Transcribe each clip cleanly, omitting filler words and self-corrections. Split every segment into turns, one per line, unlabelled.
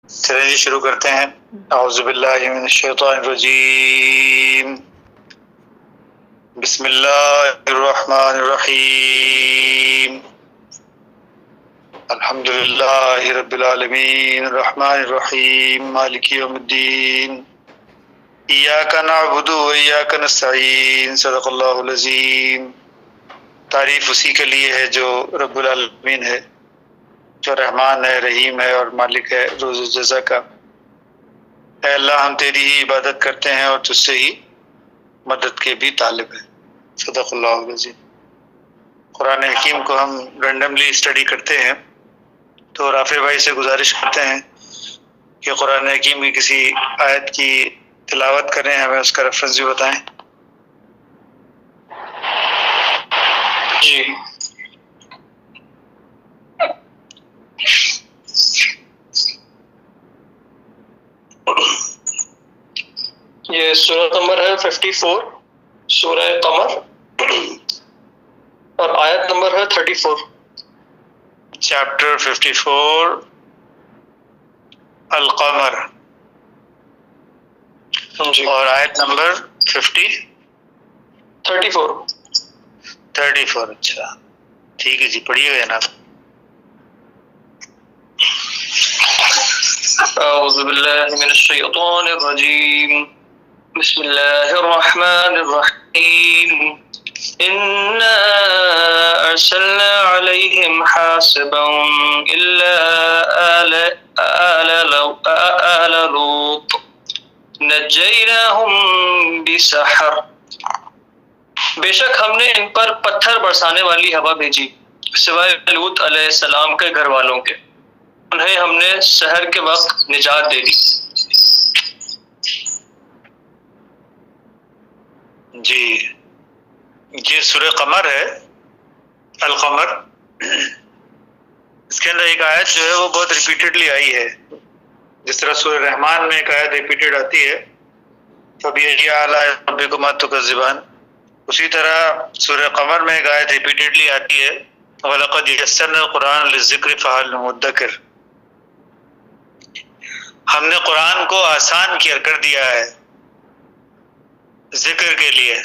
چلیں جی شروع کرتے ہیں. اعوذ باللہ من الشیطان الرجیم. بسم اللہ الرحمن الرحیم. الحمد للہ رب العالمین الرحمن الرحیم مالک یوم الدین. ایاک نعبد و ایاک نستعین. صدق اللہ العظیم. تعریف اسی کے لیے ہے جو رب العالمین ہے، جو رحمان ہے، رحیم ہے اور مالک ہے روز جزا کا. اے اللہ ہم تیری ہی عبادت کرتے ہیں اور تجھ سے ہی مدد کے بھی طالب ہیں. صدق اللہ العظیم. قرآن حکیم کو ہم رینڈملی اسٹڈی کرتے ہیں، تو رافع بھائی سے گزارش کرتے ہیں کہ قرآن حکیم کی کسی آیت کی تلاوت کریں، ہمیں اس کا ریفرنس بھی بتائیں.
جی یہ سورہ نمبر ہے 54، سورہ قمر، اور آیت نمبر ہے 34.
چیپٹر 54 القمر،
جی
اور آیت نمبر
34.
34. اچھا ٹھیک ہے جی، پڑھیے گا جناب.
اعوذ باللہ من الشیطان الرجیم، بسم اللہ الرحمن الرحیم. انا ارسلنا علیہم حاصبا الا آل لوط نجیناہم بسحر. بے شک ہم نے ان پر پتھر برسانے والی ہوا بھیجی سوائے لوط علیہ السلام کے گھر والوں کے، انہیں ہم نے سحر کے وقت نجات دے دی.
جی یہ سورہ قمر ہے، القمر. اس کے اندر ایک آیت جو ہے وہ بہت ریپیٹڈلی آئی ہے. جس طرح سورہ رحمان میں ایک آیت ریپیٹڈ آتی ہے فَبِأَيِّ آلَاءِ رَبِّكُمَا تُكَذِّبَانِ، اسی طرح سورہ قمر میں ایک آیت ریپیٹڈلی آتی ہے وَلَقَدْ يَسَّرْنَا الْقُرْآنَ لِلذِّكْرِ فَهَلْ مِن مُدَّكِرٍ. ہم نے قرآن کو آسان کر دیا ہے ذکر کے لیے،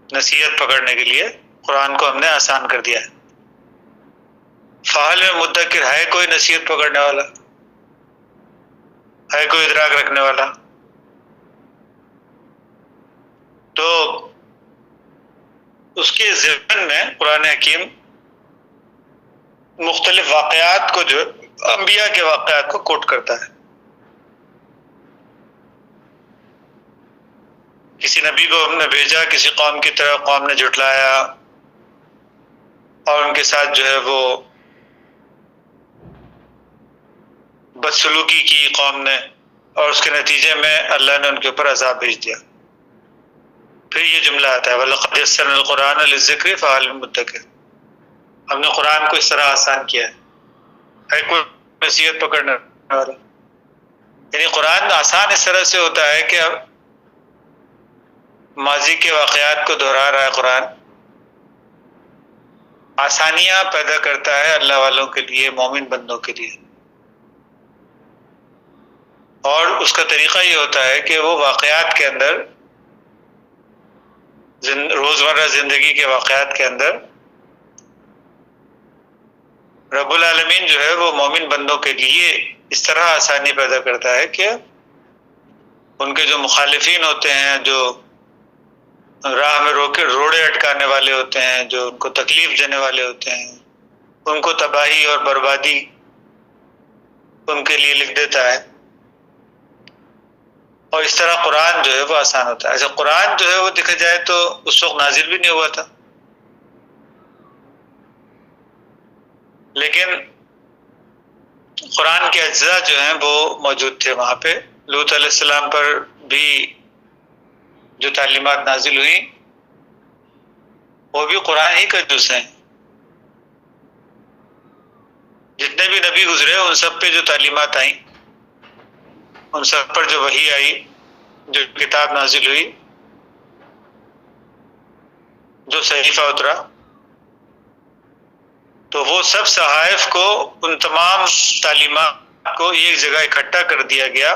نصیحت پکڑنے کے لیے قرآن کو ہم نے آسان کر دیا ہے. فَهَلْ مِن مُدَّكِرٍ، ہے کوئی نصیحت پکڑنے والا، ہے کوئی ادراک رکھنے والا؟ تو اس کے ذہن میں قرآن حکیم مختلف واقعات کو، جو انبیاء کے واقعات کو کوٹ کرتا ہے. کسی نبی کو ہم نے بھیجا کسی قوم کی طرف، قوم نے جھٹلایا اور ان کے ساتھ جو ہے وہ بدسلوکی کی قوم نے، اور اس کے نتیجے میں اللہ نے ان کے اوپر عذاب بھیج دیا. پھر یہ جملہ آتا ہے وَلَقَدْ يَسَّرْنَا الْقُرْآنَ لِلذِّكْرِ فَهَلْ مِن مُدَّكِرٍ. ہم نے قرآن کو اس طرح آسان کیا ہے کوئی نصیحت پکڑنے والا؟ یعنی قرآن آسان اس طرح سے ہوتا ہے کہ اب ماضی کے واقعات کو دہرا رہا ہے قرآن، آسانیاں پیدا کرتا ہے اللہ والوں کے لیے، مومن بندوں کے لیے. اور اس کا طریقہ یہ ہوتا ہے کہ وہ واقعات کے اندر، روزمرہ زندگی کے واقعات کے اندر رب العالمین جو ہے وہ مومن بندوں کے لیے اس طرح آسانی پیدا کرتا ہے کہ ان کے جو مخالفین ہوتے ہیں، جو راہ میں روڑے اٹکانے والے ہوتے ہیں، جو ان کو تکلیف دینے والے ہوتے ہیں، ان کو تباہی اور بربادی ان کے لیے لکھ دیتا ہے. اور اس طرح قرآن جو ہے وہ آسان ہوتا ہے. ایسے قرآن جو ہے وہ دیکھا جائے تو اس وقت نازل بھی نہیں ہوا تھا، لیکن قرآن کے اجزاء جو ہیں وہ موجود تھے وہاں پہ. لوط علیہ السلام پر بھی جو تعلیمات نازل ہوئی وہ بھی قرآن ہی کا جز ہیں. جتنے بھی نبی گزرے ان سب پہ جو تعلیمات آئیں، ان سب پر جو وحی آئی، جو کتاب نازل ہوئی، جو صحیفہ اترا، تو وہ سب صحائف کو ان تمام تعلیمات کو ایک جگہ اکٹھا کر دیا گیا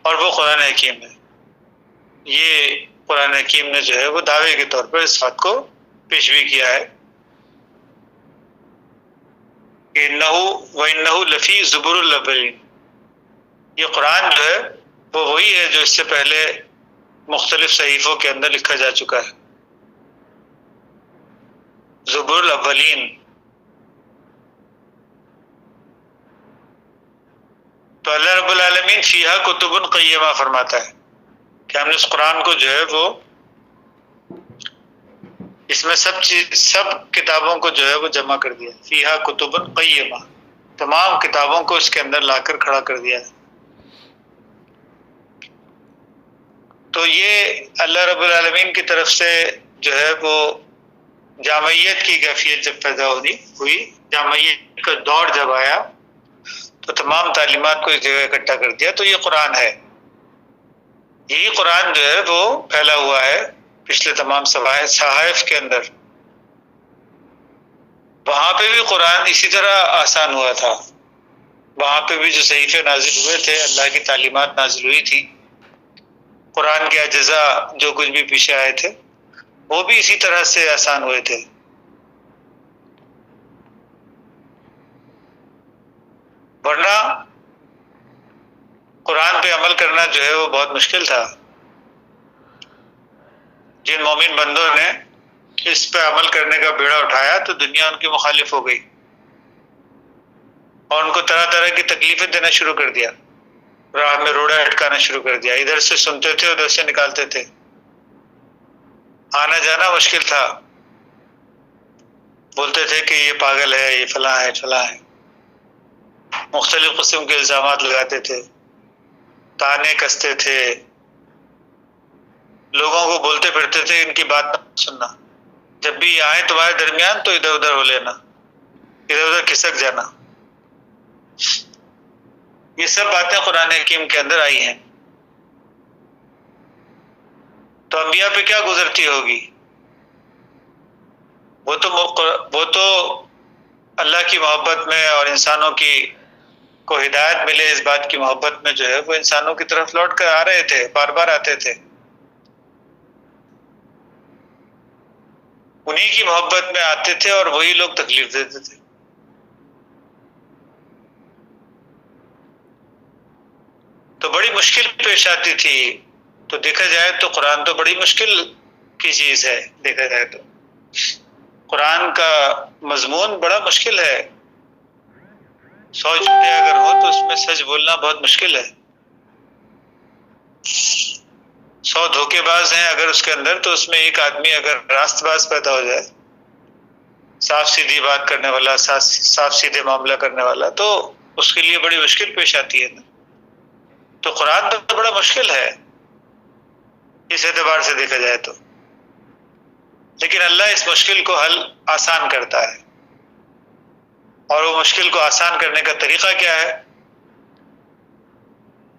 اور وہ قرآن حکیم ہے۔ یہ قرآن حکیم نے جو ہے وہ دعوے کے طور پر اس بات کو پیشگوئی کیا ہے کہ وَإِنَّهُ لَفِي زُبُرِ الْأَوَّلِينَ، یہ قرآن جو ہے وہ وہی ہے جو اس سے پہلے مختلف صحیفوں کے اندر لکھا جا چکا ہے۔ زبور الاولین، تو اللہ رب العالمین فیہا کتب قیمہ فرماتا ہے کہ ہم نے اس قرآن کو جو ہے وہ اس میں سب کتابوں کو جو ہے وہ جمع کر دیا، فیہا کتب قیمہ، تمام کتابوں کو اس کے اندر لا کر کھڑا کر دیا ہے۔ تو یہ اللہ رب العالمین کی طرف سے جو ہے وہ جامعیت کی کیفیت جب پیدا ہوئی، جامعیت کا دور جب آیا تو تمام تعلیمات کو اس جگہ اکٹھا کر دیا۔ تو یہ قرآن ہے، یہی قرآن جو ہے وہ پھیلا ہوا ہے پچھلے تمام صحائف کے اندر۔ وہاں پہ بھی قرآن اسی طرح آسان ہوا تھا، وہاں پہ بھی جو صحیفے نازل ہوئے تھے، اللہ کی تعلیمات نازل ہوئی تھی، قرآن کے اجزاء جو کچھ بھی پیچھے آئے تھے وہ بھی اسی طرح سے آسان ہوئے تھے۔ ورنہ قرآن پہ عمل کرنا جو ہے وہ بہت مشکل تھا۔ جن مومن بندوں نے اس پہ عمل کرنے کا بیڑا اٹھایا تو دنیا ان کی مخالف ہو گئی اور ان کو طرح طرح کی تکلیفیں دینا شروع کر دیا، راہ میں روڑے اٹکانا شروع کر دیا، ادھر سے سنتے تھے ادھر سے نکالتے تھے، آنا جانا مشکل تھا، بولتے تھے کہ یہ پاگل ہے، یہ فلاں ہے فلاں ہے، مختلف قسم کے الزامات لگاتے تھے، تانے کستے تھے، لوگوں کو بولتے پھرتے تھے ان کی بات نہ سننا، جب بھی آئے تمہارے درمیان تو ادھر ادھر ہو لینا، ادھر ادھر کھسک جانا۔ یہ سب باتیں قرآن حکیم کے اندر آئی ہیں، تو انبیاء پہ کیا گزرتی ہوگی؟ وہ تو اللہ کی محبت میں اور انسانوں کی کو ہدایت ملے اس بات کی محبت میں جو ہے وہ انسانوں کی طرف لوٹ کر آ رہے تھے، بار بار آتے تھے، انہی کی محبت میں آتے تھے اور وہی لوگ تکلیف دیتے تھے۔ تو بڑی مشکل پیش آتی تھی۔ تو دیکھا جائے تو قرآن تو بڑی مشکل کی چیز ہے، دیکھا جائے تو قرآن کا مضمون بڑا مشکل ہے، 100 جھوٹے اگر ہو تو اس میں سچ بولنا بہت مشکل ہے، 100 دھوکے باز ہیں اگر اس کے اندر تو اس میں ایک آدمی اگر راست باز پیدا ہو جائے، صاف سیدھی بات کرنے والا، صاف سیدھے معاملہ کرنے والا، تو اس کے لیے بڑی مشکل پیش آتی ہے۔ تو قرآن تو بڑا مشکل ہے اس اعتبار سے دیکھا جائے تو، لیکن اللہ اس مشکل کو حل آسان کرتا ہے، اور وہ مشکل کو آسان کرنے کا طریقہ کیا ہے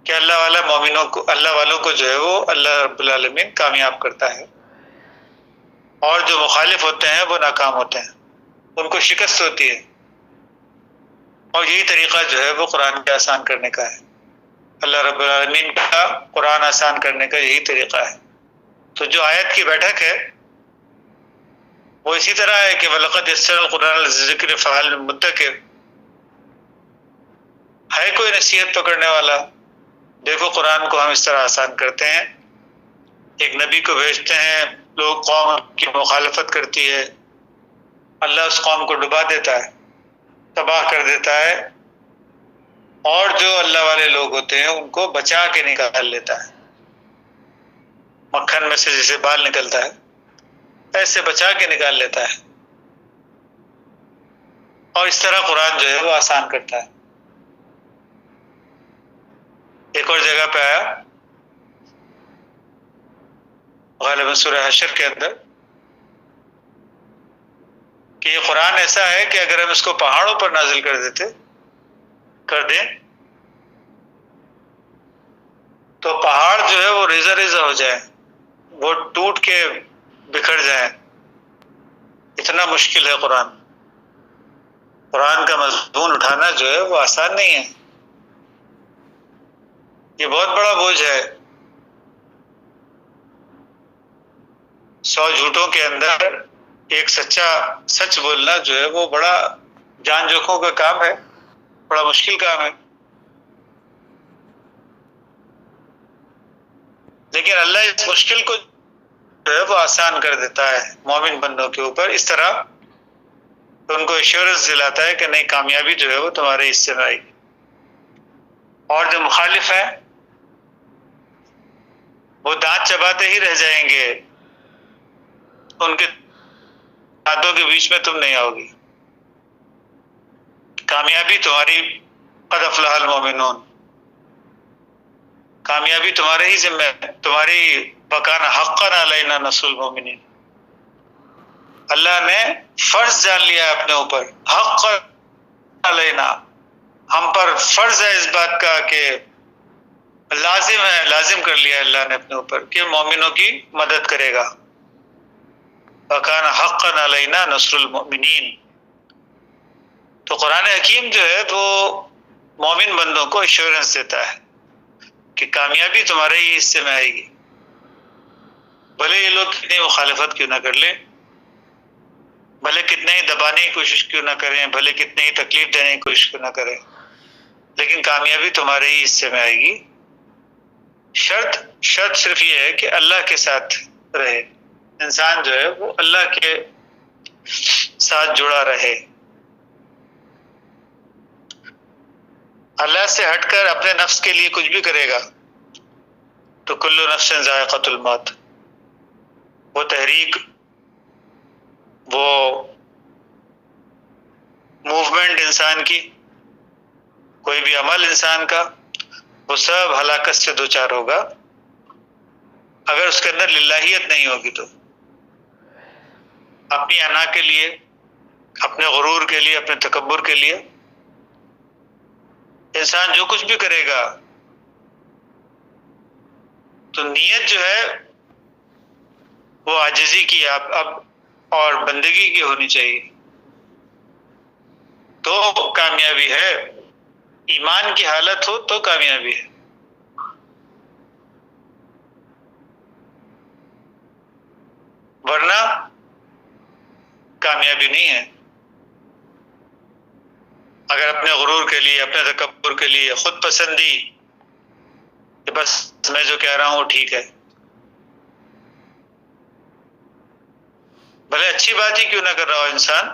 کہ اللہ والوں کو جو ہے وہ اللہ رب العالمین کامیاب کرتا ہے، اور جو مخالف ہوتے ہیں وہ ناکام ہوتے ہیں، ان کو شکست ہوتی ہے، اور یہی طریقہ جو ہے وہ قرآن کے آسان کرنے کا ہے، اللہ رب العالمین کا قرآن آسان کرنے کا یہی طریقہ ہے۔ تو جو آیت کی بیٹھک ہے وہ اسی طرح ہے کہ وَلَقَدْ يَسَّرْنَا الْقُرْآنَ لِلذِّكْرِ فَهَلْ مِن مُدَّكِرٍ، ہے کوئی نصیحت پکڑنے والا؟ دیکھو قرآن کو ہم اس طرح آسان کرتے ہیں، ایک نبی کو بھیجتے ہیں، لوگ قوم کی مخالفت کرتی ہے، اللہ اس قوم کو ڈبا دیتا ہے، تباہ کر دیتا ہے، اور جو اللہ والے لوگ ہوتے ہیں ان کو بچا کے نکال لیتا ہے، مکھن میں سے جیسے بال نکلتا ہے ایسے بچا کے نکال لیتا ہے، اور اس طرح قرآن جو ہے وہ آسان کرتا ہے۔ ایک اور جگہ پہ آیا غالباً سورہ حشر کے اندر کہ یہ قرآن ایسا ہے کہ اگر ہم اس کو پہاڑوں پر نازل کر دیں تو پہاڑ جو ہے وہ ریزہ ریزہ ہو جائے، وہ ٹوٹ کے بکھر جائیں، اتنا مشکل ہے قرآن۔ قرآن کا مضمون اٹھانا جو ہے وہ آسان نہیں ہے، یہ بہت بڑا بوجھ ہے۔ 100 جھوٹوں کے اندر ایک سچا سچ بولنا جو ہے وہ بڑا جان جوکھوں کا کام ہے، بڑا مشکل کام ہے، لیکن اللہ اس مشکل کو جو ہے وہ آسان کر دیتا ہے مومن بندوں کے اوپر، اس طرح تو ان کو ایشورنس دلاتا ہے کہ نہیں، کامیابی جو ہے وہ تمہارے حصے میں آئے گی۔ اور جو مخالف ہیں وہ دانت چباتے ہی رہ جائیں گے، ان کے دانتوں کے بیچ میں تم نہیں آؤ گی۔ کامیابی تمہاری، قد افلح المومنون، کامیابی تمہارے ہی ذمہ ہے، تمہاری وکان حقا علینا نصر المومنین، اللہ نے فرض جان لیا ہے اپنے اوپر، حق علینا، ہم پر فرض ہے اس بات کا کہ لازم ہے، لازم کر لیا ہے اللہ نے اپنے اوپر کہ مومنوں کی مدد کرے گا۔ وکان حقا علینا نصر المؤمنین۔ تو قرآن حکیم جو ہے وہ مومن بندوں کو ایشورنس دیتا ہے کہ کامیابی تمہارے ہی حصے میں آئے گی، بھلے یہ لوگ کتنی مخالفت کیوں نہ کر لیں، بھلے کتنے ہی دبانے کی کوشش کیوں نہ کریں، بھلے کتنے ہی تکلیف دینے کی کوشش کیوں نہ کریں، لیکن کامیابی تمہارے ہی حصے میں آئے گی۔ شرط صرف یہ ہے کہ اللہ کے ساتھ رہے، انسان جو ہے وہ اللہ کے ساتھ جڑا رہے، اللہ سے ہٹ کر اپنے نفس کے لیے کچھ بھی کرے گا تو کل نفس ذائقۃ الموت، وہ تحریک، وہ موومنٹ انسان کی، کوئی بھی عمل انسان کا، وہ سب ہلاکت سے دوچار ہوگا اگر اس کے اندر للہیت نہیں ہوگی تو۔ اپنی انا کے لیے، اپنے غرور کے لیے، اپنے تکبر کے لیے انسان جو کچھ بھی کرے گا تو نیت جو ہے وہ عاجزی کی اب اور بندگی کی ہونی چاہیے، تو کامیابی ہے۔ ایمان کی حالت ہو تو کامیابی ہے، ورنہ کامیابی نہیں ہے۔ اگر اپنے غرور کے لیے، اپنے تکبر کے لیے، خود پسندی کہ بس میں جو کہہ رہا ہوں وہ ٹھیک ہے، بھلے اچھی بات ہی کیوں نہ کر رہا ہو انسان،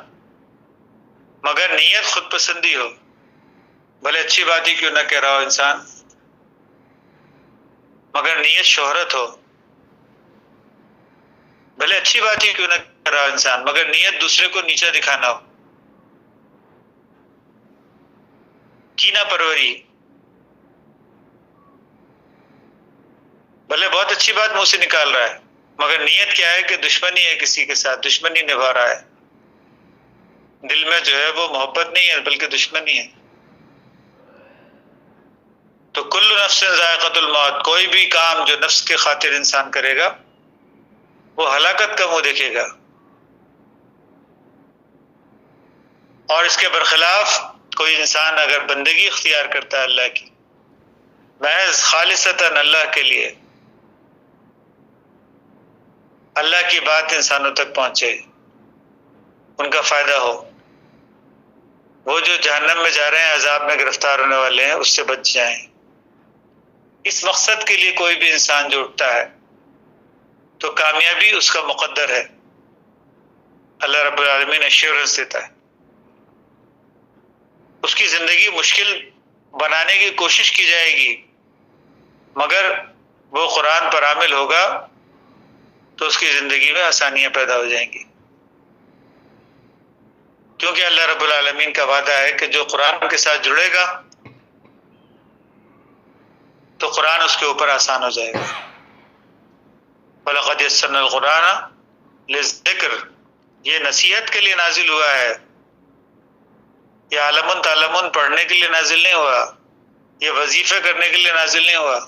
مگر نیت خود پسندی ہو، بھلے اچھی بات ہی کیوں نہ کہہ رہا ہو انسان مگر نیت شہرت ہو، بھلے اچھی بات ہی کیوں نہ کر رہا ہو انسان مگر نیت دوسرے کو نیچا دکھانا ہو، کینہ پروری، بھلے بہت اچھی بات منہ سے نکال رہا ہے مگر نیت کیا ہے کہ دشمنی ہے، کسی کے ساتھ دشمنی نبھا رہا ہے، دل میں جو ہے وہ محبت نہیں ہے بلکہ دشمنی ہے۔ تو کل نفس ذائقۃ الموت، کوئی بھی کام جو نفس کے خاطر انسان کرے گا وہ ہلاکت کا منہ دیکھے گا، اور اس کے برخلاف کوئی انسان اگر بندگی اختیار کرتا ہے اللہ کی، محض خالصتاً اللہ کے لیے، اللہ کی بات انسانوں تک پہنچے، ان کا فائدہ ہو، وہ جو جہنم میں جا رہے ہیں، عذاب میں گرفتار ہونے والے ہیں، اس سے بچ جائیں، اس مقصد کے لیے کوئی بھی انسان جو اٹھتا ہے تو کامیابی اس کا مقدر ہے، اللہ رب العالمین ایشورنس دیتا ہے۔ اس کی زندگی مشکل بنانے کی کوشش کی جائے گی مگر وہ قرآن پر عامل ہوگا تو اس کی زندگی میں آسانیاں پیدا ہو جائیں گی، کیونکہ اللہ رب العالمین کا وعدہ ہے کہ جو قرآن کے ساتھ جڑے گا تو قرآن اس کے اوپر آسان ہو جائے گا۔ وَلَقَدْ يَسَّرْنَا الْقُرْآنَ لِلذِّكْرِ، یہ نصیحت کے لیے نازل ہوا ہے، یہ عالمٌ تعلمٌ پڑھنے کے لیے نازل نہیں ہوا، یہ وظیفے کرنے کے لیے نازل نہیں ہوا،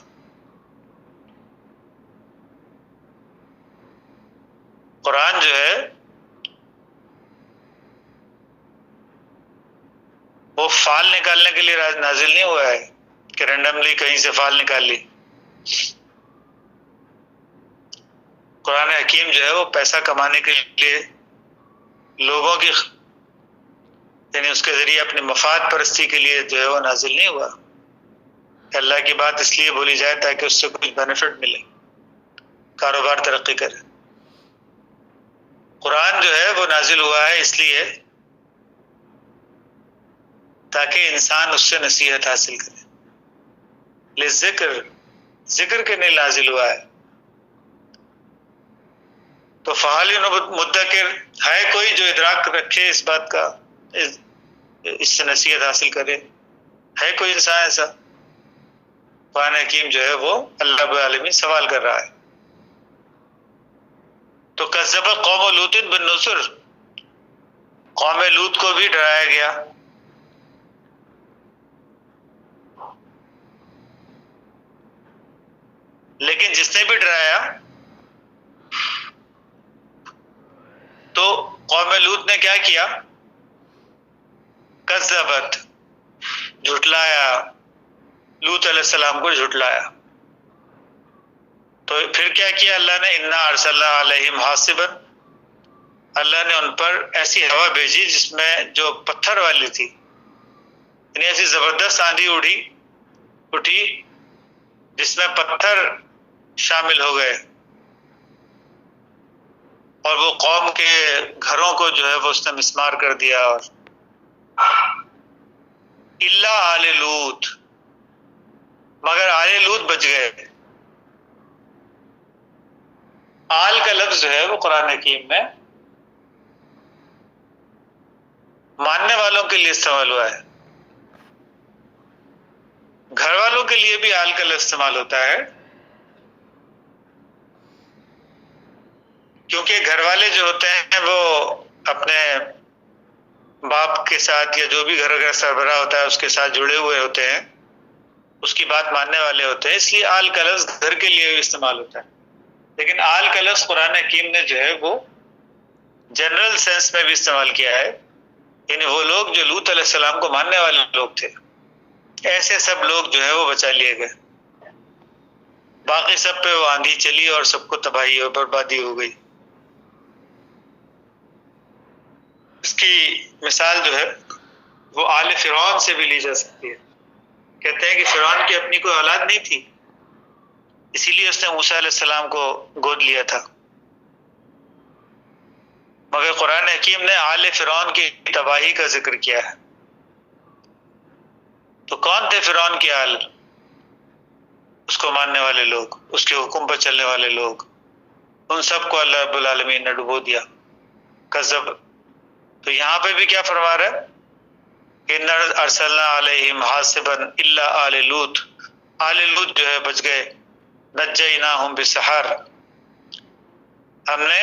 قرآن جو ہے فال نکالنے کے لیے نازل نہیں ہوا ہے کہ رینڈملی کہیں سے فال نکال لی. قرآن حکیم جو ہے وہ پیسہ کمانے کے لیے لوگوں کی یعنی اس کے ذریعے اپنی مفاد پرستی کے لیے جو ہے وہ نازل نہیں ہوا. اللہ کی بات اس لیے بولی جائے تاکہ اس سے کچھ بینیفٹ ملے، کاروبار ترقی کرے. قرآن جو ہے وہ نازل ہوا ہے اس لیے تاکہ انسان اس سے نصیحت حاصل کرے. ذکر کے لیے نازل ہوا ہے. تو فحال مدکر ہے کوئی جو ادراک رکھے اس بات کا، اس سے نصیحت حاصل کرے؟ ہے کوئی انسان ایسا؟ قرآن حکیم جو ہے وہ اللہ رب العالمین سوال کر رہا ہے. تو کذب قوم لوط بالنذر، قوم لوط کو بھی ڈرایا گیا. لیکن جس نے بھی ڈرایا تو قوم لوط نے کیا کیا؟ کذبت، جھٹلایا، لوط علیہ السلام کو جھٹلایا. تو پھر کیا کیا اللہ نے؟ انا ارسلنا علیہم حاصبا، اللہ نے ان پر ایسی ہوا بھیجی جس میں جو پتھر والی تھی، یعنی ایسی زبردست آندھی اٹھی جس میں پتھر شامل ہو گئے، اور وہ قوم کے گھروں کو جو ہے وہ اس نے مسمار کر دیا. اور الا آل لوط، مگر آل لوط بچ گئے. آل کا لفظ جو ہے وہ قرآن حکیم میں ماننے والوں کے لیے استعمال ہوا ہے. گھر والوں کے لیے بھی آل کا لفظ استعمال ہوتا ہے، کیونکہ گھر والے جو ہوتے ہیں وہ اپنے باپ کے ساتھ یا جو بھی گھر کا سربراہ ہوتا ہے اس کے ساتھ جڑے ہوئے ہوتے ہیں، اس کی بات ماننے والے ہوتے ہیں، اس لیے آل کا لفظ گھر کے لیے بھی استعمال ہوتا ہے. لیکن آل کا لفظ قرآن حکیم نے جو ہے وہ جنرل سینس میں بھی استعمال کیا ہے، یعنی وہ لوگ جو لوط علیہ السلام کو ماننے والے لوگ تھے، ایسے سب لوگ جو ہے وہ بچا لیے گئے. باقی سب پہ وہ آندھی چلی اور سب کو تباہی اور بربادی ہو گئی. اس کی مثال جو ہے وہ آل فرعون سے بھی لی جا سکتی ہے. کہتے ہیں کہ فرعون کی اپنی کوئی اولاد نہیں تھی، اسی لیے اس نے موسیٰ علیہ السلام کو گود لیا تھا. مگر قرآن حکیم نے آل فرعون کی تباہی کا ذکر کیا ہے. تو کون تھے فرعون کی آل؟ اس کو ماننے والے لوگ، اس کے حکم پر چلنے والے لوگ، ان سب کو اللہ رب العالمین نے ڈبو دیا. کذب. تو یہاں پہ بھی کیا فرما رہا ہے کہ انا ارسلنا علیہم حاصبا الا آل لوط، آل لوط جو ہے بچ گئے. نجیناہم بسحر، ہم نے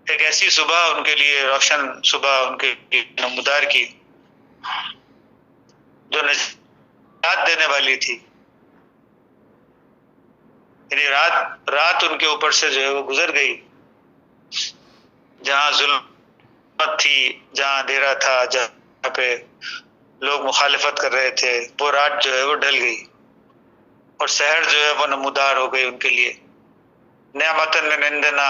ایک ایسی صبح ان کے لیے، روشن صبح ان کے لیے نمودار کی جو نجات دینے والی تھی. یعنی رات ان کے اوپر سے جو ہے وہ گزر گئی، جہاں ظلمت تھی، جہاں اندھیرا تھا، جہاں پہ لوگ مخالفت کر رہے تھے، وہ رات جو ہے وہ ڈھل گئی اور سحر جو ہے وہ نمودار ہو گئی ان کے لیے. نعمتن من عندنا،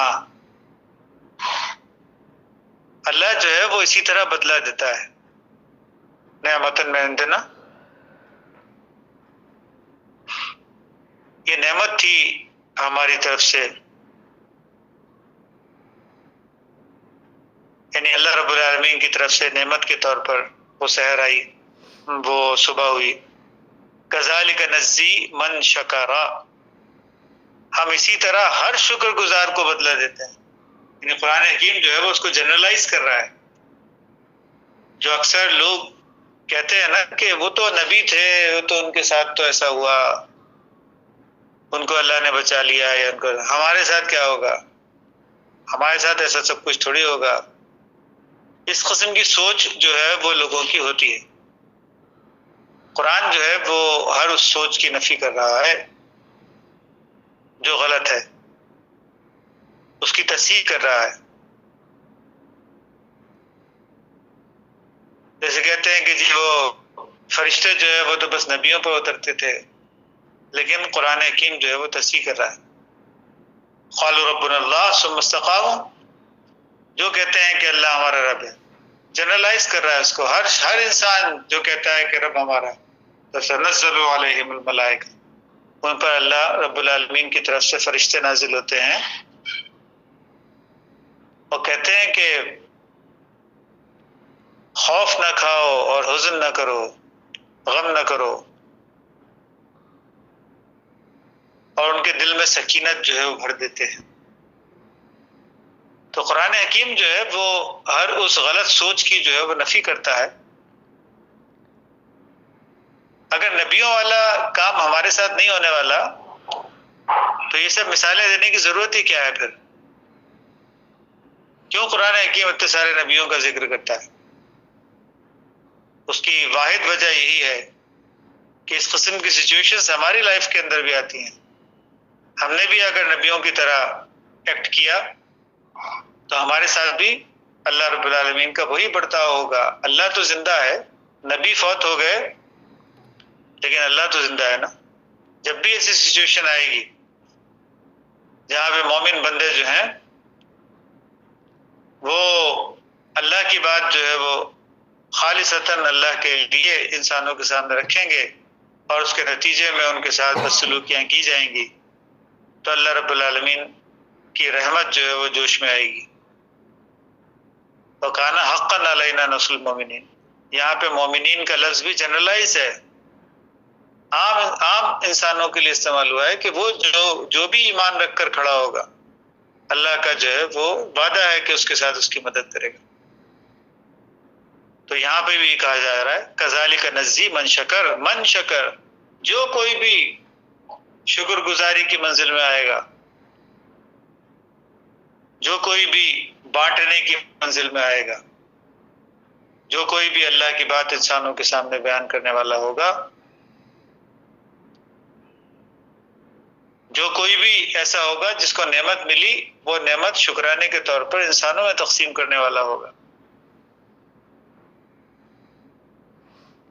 اللہ جو ہے وہ اسی طرح بدلہ دیتا ہے. نعمتن من عندنا، یہ نعمت تھی ہماری طرف سے، یعنی اللہ رب العالمین کی طرف سے نعمت کے طور پر وہ سحر آئی، وہ صبح ہوئی. کذالک نجزی من شکرا، ہم اسی طرح ہر شکر گزار کو بدلہ دیتے ہیں. یعنی قرآن حکیم جو ہے وہ اس کو جنرلائز کر رہا ہے. جو اکثر لوگ کہتے ہیں نا کہ وہ تو نبی تھے، وہ تو ان کے ساتھ تو ایسا ہوا، ان کو اللہ نے بچا لیا، یا ان کو ہمارے ساتھ کیا ہوگا، ہمارے ساتھ ایسا سب کچھ تھوڑی ہوگا. اس قسم کی سوچ جو ہے وہ لوگوں کی ہوتی ہے. قرآن جو ہے وہ ہر اس سوچ کی نفی کر رہا ہے جو غلط ہے، اس کی تصحیح کر رہا ہے. جیسے کہتے ہیں کہ جی وہ فرشتے جو ہے وہ تو بس نبیوں پر اترتے تھے، لیکن قرآن حکیم جو ہے وہ تصحیح کر رہا ہے. قالوا ربنا اللہ ثم استقاموا، جو کہتے ہیں کہ اللہ ہمارا رب ہے، جنرلائز کر رہا ہے اس کو. ہر انسان جو کہتا ہے کہ رب ہمارا ہے، تو تنزل علیہم الملائکہ، ان پر اللہ رب العالمین کی طرف سے فرشتے نازل ہوتے ہیں اور کہتے ہیں کہ خوف نہ کھاؤ اور حزن نہ کرو، غم نہ کرو، اور ان کے دل میں سکینت جو ہے وہ بھر دیتے ہیں. تو قرآن حکیم جو ہے وہ ہر اس غلط سوچ کی جو ہے وہ نفی کرتا ہے. اگر نبیوں والا کام ہمارے ساتھ نہیں ہونے والا تو یہ سب مثالیں دینے کی ضرورت ہی کیا ہے پھر؟ کیوں قرآن حکیم اتنے سارے نبیوں کا ذکر کرتا ہے؟ اس کی واحد وجہ یہی ہے کہ اس قسم کی سچویشنز ہماری لائف کے اندر بھی آتی ہیں. ہم نے بھی اگر نبیوں کی طرح ایکٹ کیا تو ہمارے ساتھ بھی اللہ رب العالمین کا وہی برتاؤ ہوگا. اللہ تو زندہ ہے، نبی فوت ہو گئے لیکن اللہ تو زندہ ہے نا. جب بھی ایسی سچویشن آئے گی جہاں پہ مومن بندے جو ہیں وہ اللہ کی بات جو ہے وہ خالصتاً اللہ کے لیے انسانوں کے سامنے رکھیں گے اور اس کے نتیجے میں ان کے ساتھ بدسلوکیاں کی جائیں گی، تو اللہ رب العالمین کی رحمت جو ہے وہ جوش میں آئے گی. وَكَانَ حَقًّا عَلَيْنَا نَصْرُ الْمُؤْمِنِينَ، یہاں پہ مومنین کا لفظ بھی جنرلائز ہے، عام انسانوں کے لیے استعمال ہوا ہے کہ وہ جو بھی ایمان رکھ کر کھڑا ہوگا اللہ کا جو ہے وہ وعدہ ہے کہ اس کے ساتھ اس کی مدد کرے گا. تو یہاں پہ بھی کہا جا رہا ہے کذالک نجزی من شکر، جو کوئی بھی شکر گزاری کی منزل میں آئے گا، جو کوئی بھی بانٹنے کی منزل میں آئے گا، جو کوئی بھی اللہ کی بات انسانوں کے سامنے بیان کرنے والا ہوگا، جو کوئی بھی ایسا ہوگا جس کو نعمت ملی وہ نعمت شکرانے کے طور پر انسانوں میں تقسیم کرنے والا ہوگا،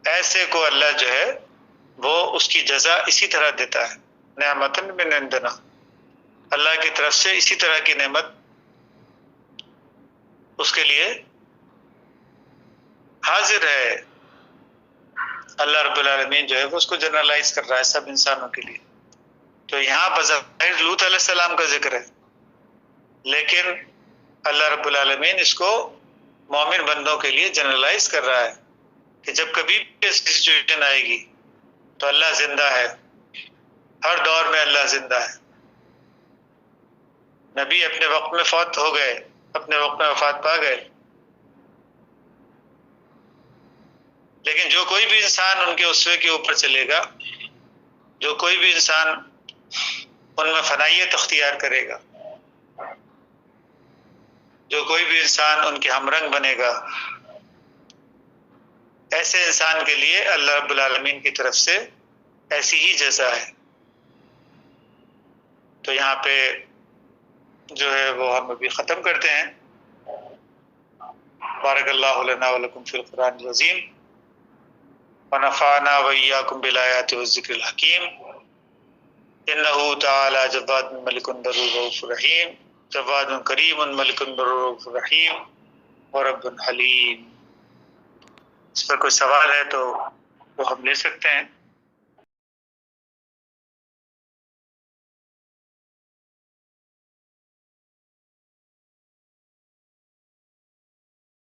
ایسے کو اللہ جو ہے وہ اس کی جزا اسی طرح دیتا ہے. نعمتن من عندنا، اللہ کی طرف سے اسی طرح کی نعمت اس کے لیے حاضر ہے. اللہ رب العالمین جو ہے وہ اس کو جنرلائز کر رہا ہے سب انسانوں کے لیے. تو یہاں بظاہر لوط علیہ السلام کا ذکر ہے، لیکن اللہ رب العالمین اس کو مومن بندوں کے لیے جنرلائز کر رہا ہے کہ جب کبھی بھی ایسی سچویشن آئے گی تو اللہ زندہ ہے، ہر دور میں اللہ زندہ ہے. نبی اپنے وقت میں فوت ہو گئے، اپنے وقت میں وفات پا گئے، لیکن جو کوئی بھی انسان ان کے اسوے کے اوپر چلے گا، جو کوئی بھی انسان ان میں فنائیت اختیار کرے گا، جو کوئی بھی انسان ان کے ہم رنگ بنے گا، ایسے انسان کے لیے اللہ رب العالمین کی طرف سے ایسی ہی جزا ہے. تو یہاں پہ جو ہے وہ ہم ابھی ختم کرتے ہیں. بارک اللہ لنا ولکم فی القرآن العظیم ونفعنا وإیاکم بالآیات والذکر الحکیم. انہ تعالی جواد ملک بر رؤوف رحیم، جواد کریم ملک بر رؤوف رحیم ورب حلیم. اس پر کوئی سوال ہے تو وہ ہم لے سکتے ہیں.